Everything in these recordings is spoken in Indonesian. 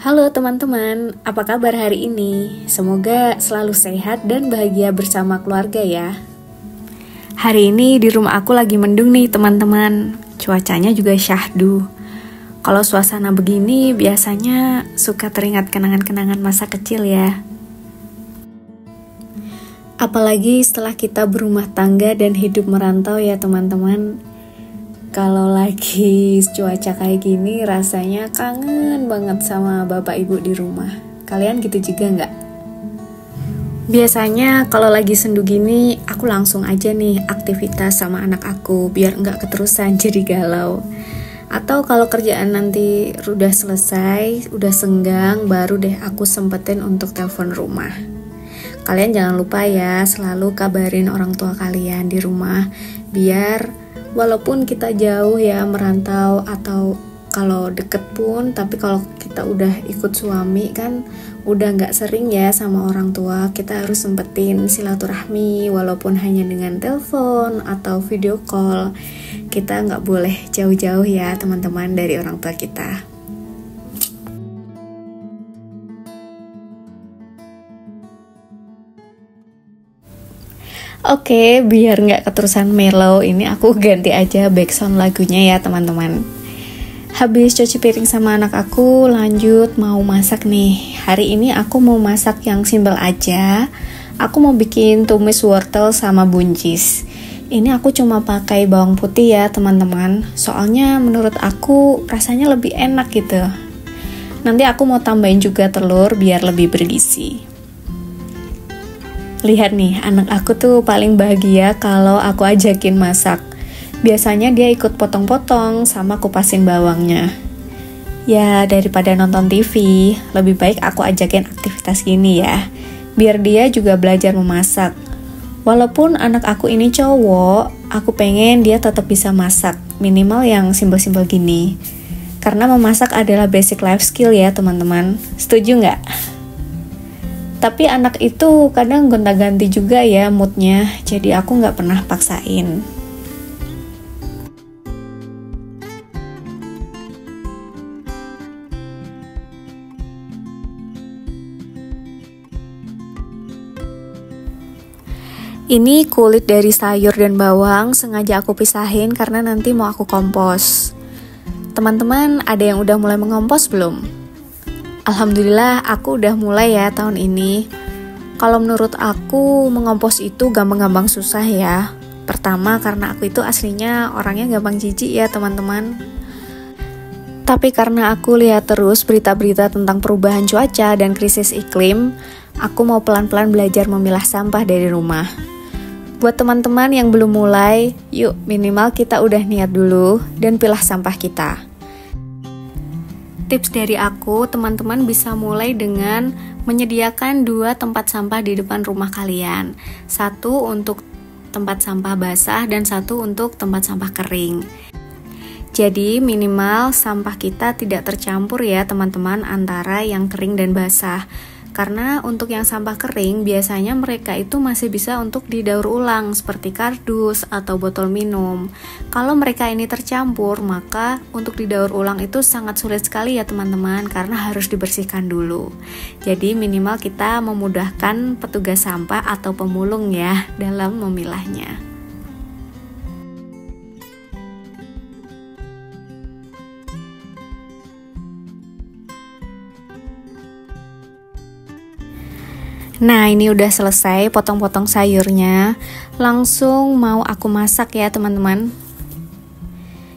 Halo teman-teman, apa kabar hari ini? Semoga selalu sehat dan bahagia bersama keluarga ya. Hari ini di rumah aku lagi mendung nih teman-teman. Cuacanya juga syahdu. Kalau suasana begini biasanya suka teringat kenangan-kenangan masa kecil ya. Apalagi setelah kita berumah tangga dan hidup merantau ya teman-teman. Kalau lagi cuaca kayak gini rasanya kangen banget sama bapak ibu di rumah. Kalian gitu juga nggak? Biasanya kalau lagi sendu gini aku langsung aja nih aktivitas sama anak aku biar nggak keterusan jadi galau. Atau kalau kerjaan nanti udah selesai, udah senggang, baru deh aku sempetin untuk telepon rumah. Kalian jangan lupa ya selalu kabarin orang tua kalian di rumah biar walaupun kita jauh ya merantau atau kalau deket pun, tapi kalau kita udah ikut suami kan udah nggak sering ya sama orang tua, kita harus sempetin silaturahmi walaupun hanya dengan telepon atau video call. Kita nggak boleh jauh-jauh ya teman-teman dari orang tua kita. Oke, biar nggak keterusan mellow, ini aku ganti aja background lagunya ya teman-teman. Habis cuci piring sama anak aku, lanjut mau masak nih. Hari ini aku mau masak yang simple aja. Aku mau bikin tumis wortel sama buncis. Ini aku cuma pakai bawang putih ya teman-teman. Soalnya menurut aku rasanya lebih enak gitu. Nanti aku mau tambahin juga telur biar lebih bergizi. Lihat nih, anak aku tuh paling bahagia kalau aku ajakin masak. Biasanya dia ikut potong-potong sama kupasin bawangnya. Ya, daripada nonton TV, lebih baik aku ajakin aktivitas gini ya. Biar dia juga belajar memasak. Walaupun anak aku ini cowok, aku pengen dia tetap bisa masak. Minimal yang simpel-simpel gini. Karena memasak adalah basic life skill ya teman-teman. Setuju nggak? Tapi anak itu kadang gonta-ganti juga ya moodnya, jadi aku nggak pernah paksain. Ini kulit dari sayur dan bawang sengaja aku pisahin karena nanti mau aku kompos. Teman-teman, ada yang udah mulai mengompos belum? Alhamdulillah aku udah mulai ya tahun ini. Kalau menurut aku mengompos itu gampang-gampang susah ya. Pertama karena aku itu aslinya orangnya gampang jijik ya teman-teman. Tapi karena aku lihat terus berita-berita tentang perubahan cuaca dan krisis iklim, aku mau pelan-pelan belajar memilah sampah dari rumah. Buat teman-teman yang belum mulai, yuk minimal kita udah niat dulu dan pilah sampah kita. Tips dari aku, teman-teman bisa mulai dengan menyediakan 2 tempat sampah di depan rumah kalian. 1 untuk tempat sampah basah dan 1 untuk tempat sampah kering. Jadi minimal sampah kita tidak tercampur ya teman-teman antara yang kering dan basah. Karena untuk yang sampah kering biasanya mereka itu masih bisa untuk didaur ulang seperti kardus atau botol minum. Kalau mereka ini tercampur maka untuk didaur ulang itu sangat sulit sekali ya teman-teman karena harus dibersihkan dulu. Jadi minimal kita memudahkan petugas sampah atau pemulung ya dalam memilahnya. Nah ini udah selesai potong-potong sayurnya. Langsung mau aku masak ya teman-teman.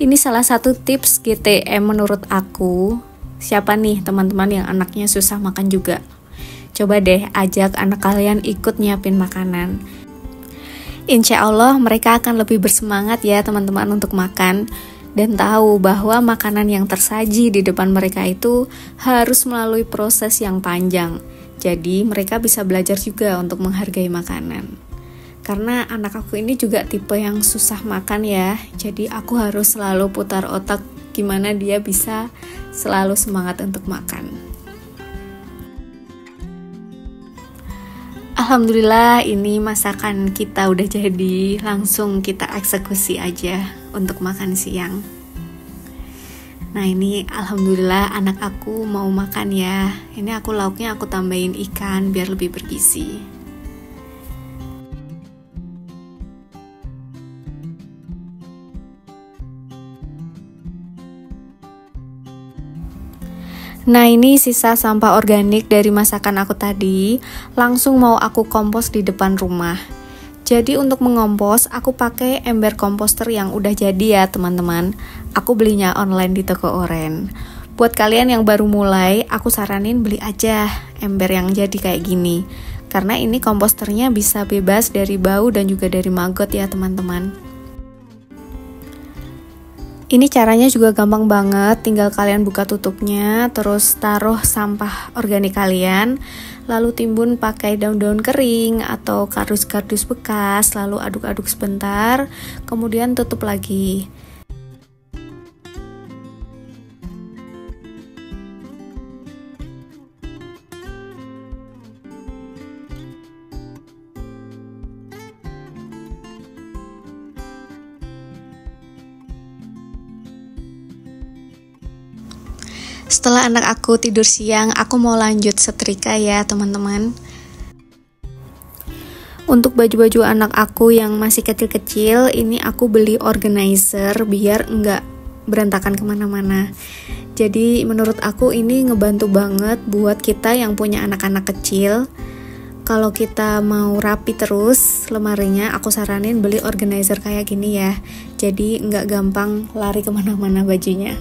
Ini salah satu tips GTM menurut aku. Siapa nih teman-teman yang anaknya susah makan juga? Coba deh ajak anak kalian ikut nyiapin makanan. Insya Allah mereka akan lebih bersemangat ya teman-teman untuk makan. Dan tahu bahwa makanan yang tersaji di depan mereka itu harus melalui proses yang panjang. Jadi mereka bisa belajar juga untuk menghargai makanan. Karena anak aku ini juga tipe yang susah makan ya. Jadi aku harus selalu putar otak gimana dia bisa selalu semangat untuk makan. Alhamdulillah ini masakan kita udah jadi. Langsung kita eksekusi aja untuk makan siang. Nah ini alhamdulillah anak aku mau makan ya. Ini aku lauknya aku tambahin ikan biar lebih bergizi. Nah ini sisa sampah organik dari masakan aku tadi, langsung mau aku kompos di depan rumah. Jadi untuk mengompos, aku pakai ember komposter yang udah jadi ya teman-teman. Aku belinya online di toko oren. Buat kalian yang baru mulai, aku saranin beli aja ember yang jadi kayak gini. Karena ini komposternya bisa bebas dari bau dan juga dari maggot ya teman-teman. Ini caranya juga gampang banget, tinggal kalian buka tutupnya, terus taruh sampah organik kalian, lalu timbun pakai daun-daun kering atau kardus-kardus bekas, lalu aduk-aduk sebentar, kemudian tutup lagi. Setelah anak aku tidur siang, aku mau lanjut setrika ya teman-teman. Untuk baju-baju anak aku yang masih kecil-kecil, ini aku beli organizer biar enggak berantakan kemana-mana. Jadi menurut aku ini ngebantu banget buat kita yang punya anak-anak kecil. Kalau kita mau rapi terus lemarinya, aku saranin beli organizer kayak gini ya. Jadi enggak gampang lari kemana-mana bajunya.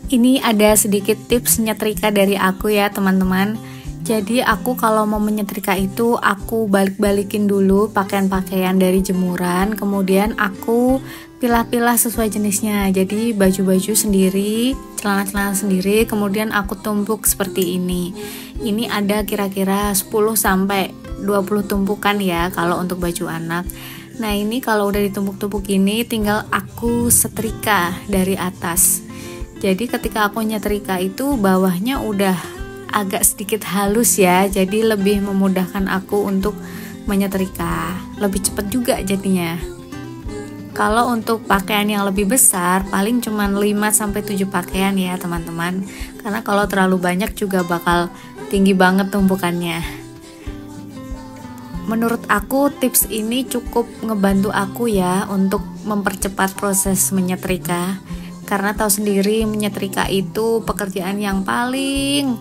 Ini ada sedikit tips nyetrika dari aku ya teman-teman. Jadi aku kalau mau menyetrika itu aku balik-balikin dulu pakaian-pakaian dari jemuran, kemudian aku pilah-pilah sesuai jenisnya. Jadi baju-baju sendiri, celana-celana sendiri, kemudian aku tumpuk seperti ini. Ini ada kira-kira 10 sampai 20 tumpukan ya kalau untuk baju anak. Nah ini kalau udah ditumpuk-tumpuk ini tinggal aku setrika dari atas. Jadi ketika aku nyetrika itu bawahnya udah agak sedikit halus ya, jadi lebih memudahkan aku untuk menyetrika, lebih cepat juga jadinya. Kalau untuk pakaian yang lebih besar paling cuman 5-7 pakaian ya teman-teman, karena kalau terlalu banyak juga bakal tinggi banget tumpukannya. Menurut aku tips ini cukup ngebantu aku ya untuk mempercepat proses menyetrika. Karena tahu sendiri menyetrika itu pekerjaan yang paling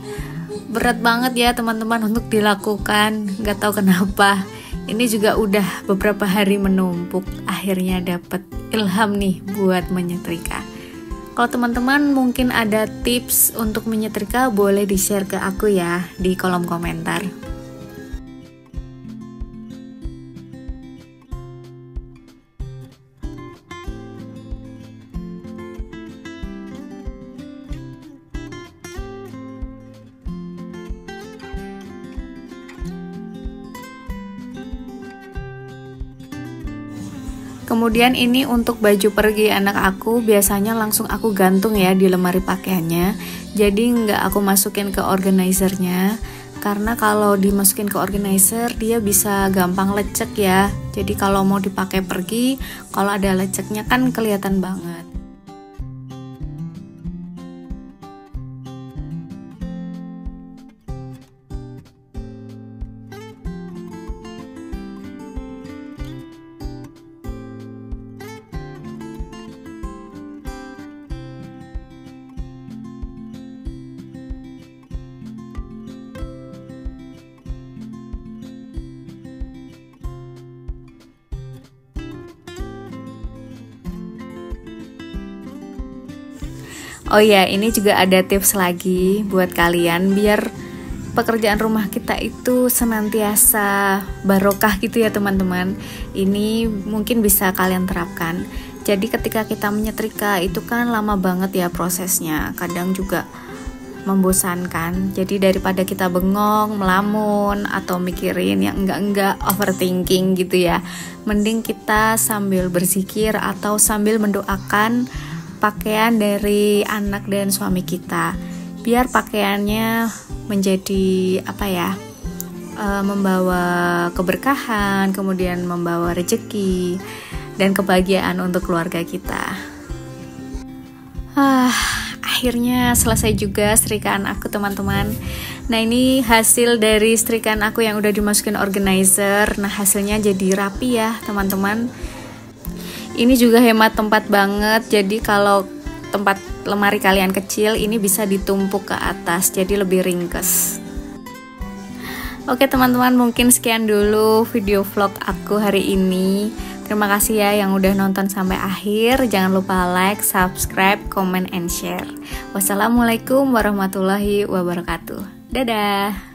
berat banget ya teman-teman untuk dilakukan. Gak tahu kenapa. Ini juga udah beberapa hari menumpuk. Akhirnya dapet ilham nih buat menyetrika. Kalau teman-teman mungkin ada tips untuk menyetrika, boleh di-share ke aku ya di kolom komentar. Kemudian ini untuk baju pergi anak aku, biasanya langsung aku gantung ya di lemari pakaiannya. Jadi nggak aku masukin ke organizernya, karena kalau dimasukin ke organizer dia bisa gampang lecek ya. Jadi kalau mau dipakai pergi, kalau ada leceknya kan kelihatan banget. Oh ya, ini juga ada tips lagi buat kalian biar pekerjaan rumah kita itu senantiasa barokah gitu ya teman-teman. Ini mungkin bisa kalian terapkan. Jadi ketika kita menyetrika itu kan lama banget ya prosesnya, kadang juga membosankan. Jadi daripada kita bengong, melamun, atau mikirin yang enggak overthinking gitu ya, mending kita sambil berzikir atau sambil mendoakan pakaian dari anak dan suami kita, biar pakaiannya menjadi membawa keberkahan, kemudian membawa rezeki dan kebahagiaan untuk keluarga kita. Akhirnya selesai juga setrikaan aku teman-teman. Nah ini hasil dari setrikaan aku yang udah dimasukin organizer. Nah hasilnya jadi rapi ya teman-teman. Ini juga hemat tempat banget. Jadi kalau tempat lemari kalian kecil, ini bisa ditumpuk ke atas, jadi lebih ringkes. Oke teman-teman, mungkin sekian dulu video vlog aku hari ini. Terima kasih ya yang udah nonton sampai akhir. Jangan lupa like, subscribe, comment, and share. Wassalamualaikum warahmatullahi wabarakatuh. Dadah.